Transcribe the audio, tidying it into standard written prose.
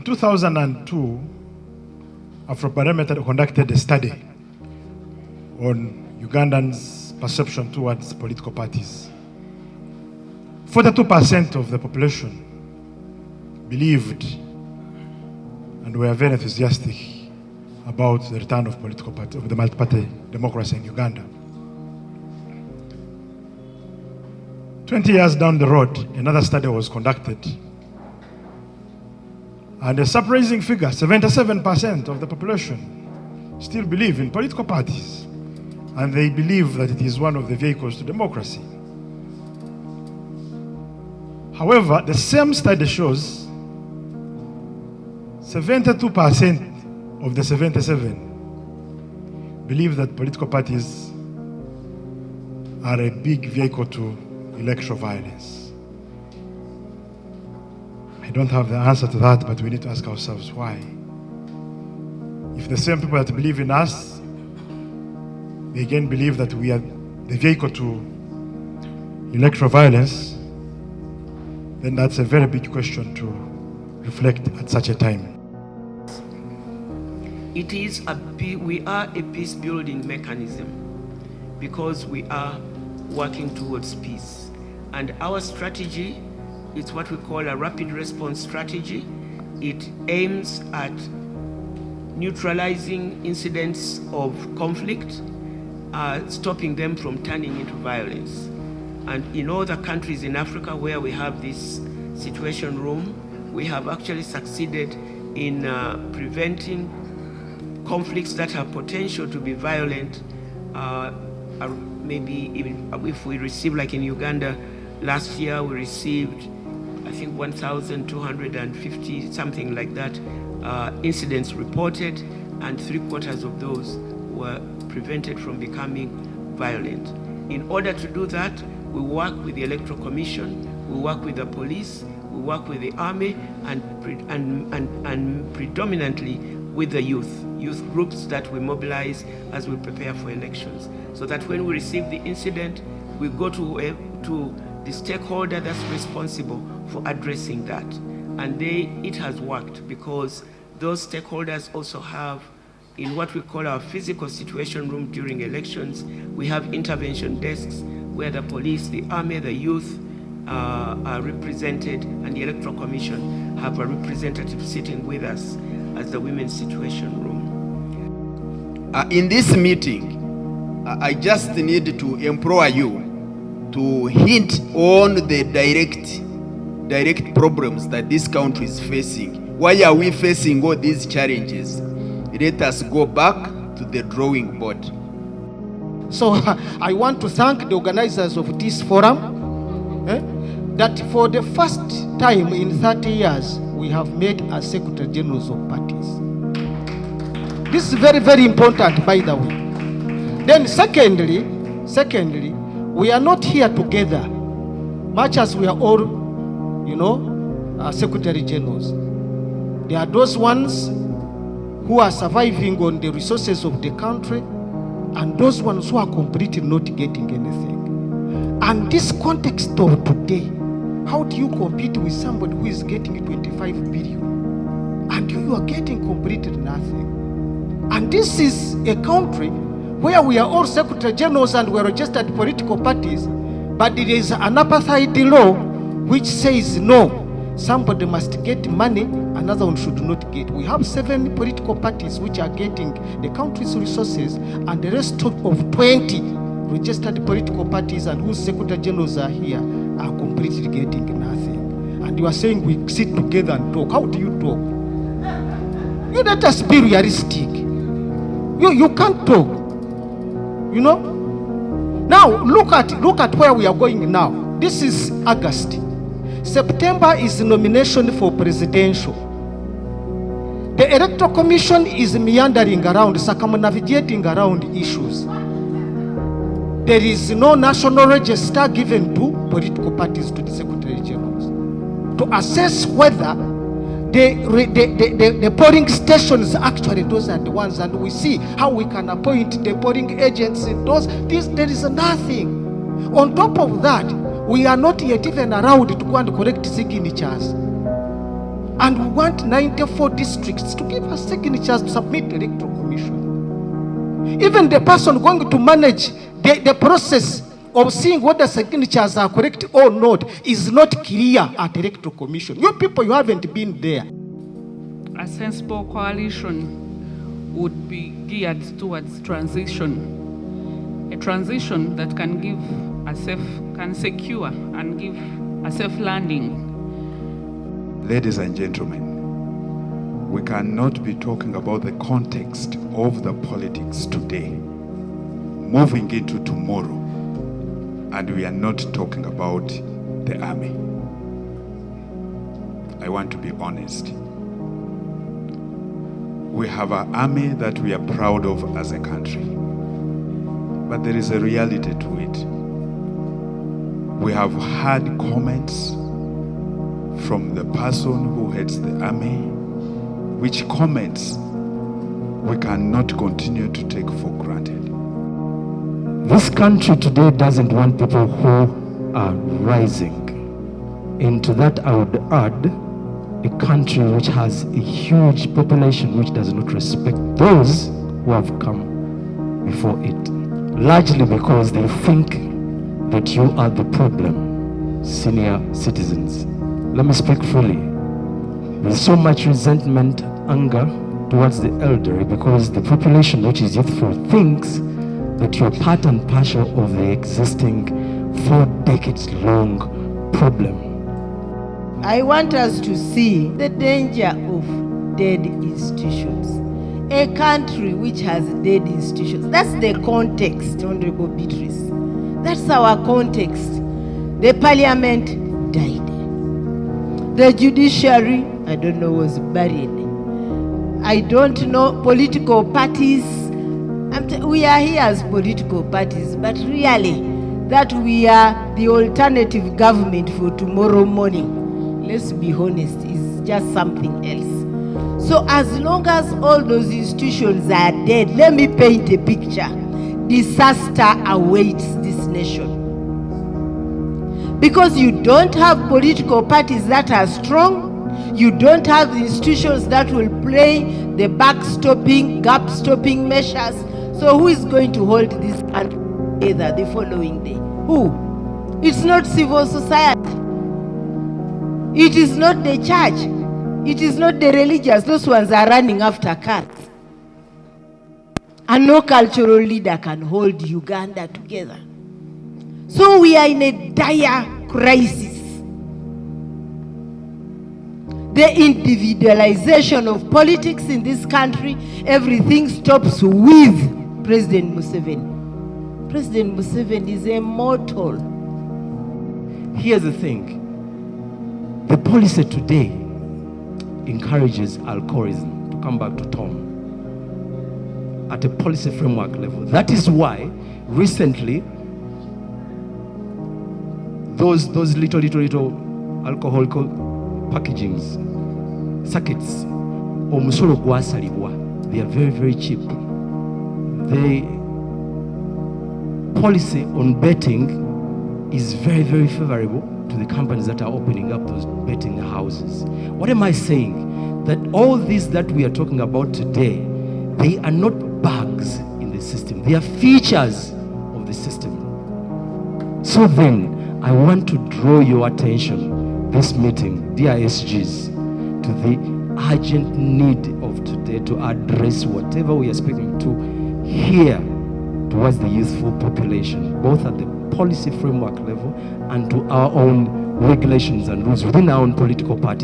2002, Afrobarometer conducted a study on Ugandans' perception towards political parties. 42% of the population believed and were very enthusiastic about the return of political party, of the multi-party democracy in Uganda. 20 years down the road, another study was conducted. And a surprising figure, 77% of the population still believe in political parties. And they believe that it is one of the vehicles to democracy. However, the same study shows 72% of the 77 believe that political parties are a big vehicle to electoral violence. I don't have the answer to that, but we need to ask ourselves why. If the same people that believe in us, they again believe that we are the vehicle to electoral violence, then that's a very big question to reflect at such a time. We are a peace-building mechanism because we are working towards peace. And our strategy is what we call a rapid response strategy. It aims at neutralizing incidents of conflict, stopping them from turning into violence. And in all the countries in Africa where we have this situation room, we have actually succeeded in preventing conflicts that have potential to be violent. Maybe even if we receive, like in Uganda, last year we received, I think 1,250, something like that, incidents reported, and 3/4 of those were prevented from becoming violent. In order to do that, we work with the Electoral Commission, we work with the police, we work with the army, and predominantly with the youth groups that we mobilize as we prepare for elections. So that when we receive the incident, we go to the stakeholder that's responsible for addressing that. And it has worked because those stakeholders also have, in what we call our physical situation room during elections, we have intervention desks where the police, the army, the youth are represented, and the Electoral Commission have a representative sitting with us as the Women's Situation Room. In this meeting, I just need to implore you to hint on the direct problems that this country is facing. Why are we facing all these challenges? Let us go back to the drawing board. So I want to thank the organizers of this forum, that for the first time in 30 years, we have made as Secretary Generals of parties. This is very, very important, by the way. Then secondly, we are not here together, much as we are all, Secretary Generals. There are those ones who are surviving on the resources of the country, and those ones who are completely not getting anything. And this context of today, how do you compete with somebody who is getting 25 billion and you are getting completely nothing? And this is a country where we are all Secretary Generals and we are registered political parties, but there is an apartheid law which says no, somebody must get money, another one should not get. We have 7 political parties which are getting the country's resources, and the rest of 20 registered political parties and whose Secretary Generals are here are completely getting nothing. And you are saying we sit together and talk. How do you talk? You let us be realistic. You can't talk. Now look at where we are going now. This is August. September is nomination for presidential. The Electoral Commission is meandering around, circumnavigating around issues. There is no national register given to political parties, to the Secretary Generals, to assess whether the polling stations, actually those are the ones, and we see how we can appoint the polling agents in those. There is nothing. On top of that, we are not yet even allowed to go and collect signatures. And we want 94 districts to give us signatures to submit to the electoral commission. Even the person going to manage the process of seeing whether signatures are correct or not is not clear at the electoral commission. You people, you haven't been there. A sensible coalition would be geared towards transition. A transition that can secure and give a safe landing. Ladies and gentlemen, we cannot be talking about the context of the politics today, moving into tomorrow, and we are not talking about the army. I want to be honest. We have an army that we are proud of as a country, but there is a reality to it. We have had comments from the person who heads the army, which comments we cannot continue to take for granted. This country today doesn't want people who are rising. And to that I would add a country which has a huge population which does not respect those who have come before it. Largely because they think that you are the problem, senior citizens. Let me speak fully. There's so much resentment, anger towards the elderly because the population which is youthful thinks that you're part and parcel of the existing 4 decades long problem. I want us to see the danger of dead institutions. A country which has dead institutions. That's the context, Honorable Beatrice. That's our context. The parliament died. The judiciary, I don't know, was buried. I don't know, political parties. We are here as political parties, but really, that we are the alternative government for tomorrow morning, let's be honest, is just something else. So as long as all those institutions are dead, let me paint a picture. Disaster awaits this nation. Because you don't have political parties that are strong, you don't have institutions that will play the backstopping, gap-stopping measures. So who is going to hold this country together the following day? Who? It's not civil society. It is not the church. It is not the religious. Those ones are running after cards. And no cultural leader can hold Uganda together. So we are in a dire crisis. The individualization of politics in this country, everything stops with President Museveni. President Museveni is immortal. Here's the thing. The policy today encourages alcoholism, to come back to Tom, at a policy framework level. That is why recently those little alcohol packagings, circuits, omusolo gwasalibwa, they are very, very cheap. The policy on betting is very, very favorable to the companies that are opening up those betting houses. What am I saying? That all these that we are talking about today, they are not bugs in the system. They are features of the system. So then, I want to draw your attention, this meeting, dear SGs, to the urgent need of today to address whatever we are speaking to here towards the youthful population, both at the policy framework level and to our own regulations and rules within our own political parties.